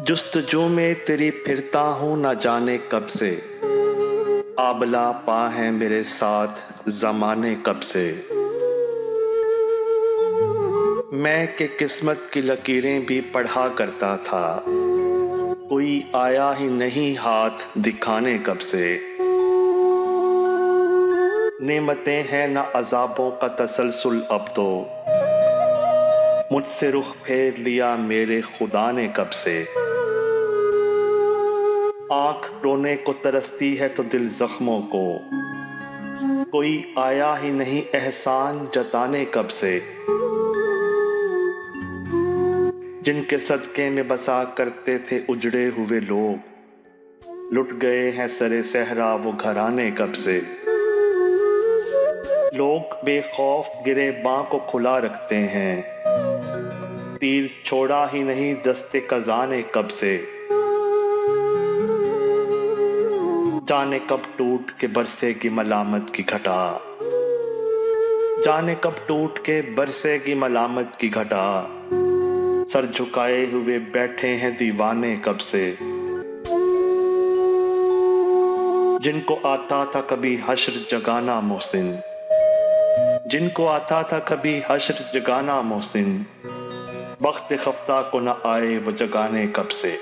जुस्तजू में तेरी फिरता हूँ न जाने कब से, आबला पा है मेरे साथ ज़माने कब से। मैं कि किस्मत की लकीरें भी पढ़ा करता था, कोई आया ही नहीं हाथ दिखाने कब से। नेमतें हैं न अज़ाबों का तसलसल अब तो, मुझसे रुख फेर लिया मेरे खुदा ने कब से। आँख रोने को तरसती है तो दिल जख्मों को, कोई आया ही नहीं एहसान जताने कब से। जिनके सदके में बसा करते थे उजड़े हुए लोग, लुट गए हैं सरे सहरा वो घराने कब से। लोग बेखौफ गिरे बाँ को खुला रखते हैं, तीर छोड़ा ही नहीं दस्ते कज़ा ने कब से। जाने कब टूट के बरसेगी मलामत की घटा, जाने कब टूट के बरसेगी मलामत की घटा। सर झुकाए हुए बैठे हैं दीवाने कब से। जिनको आता था कभी हश्र जगाना मोहसिन, जिनको आता था कभी हश्र जगाना मोहसिन, वक्त खफ्ता को न आए वो जगाने कब से।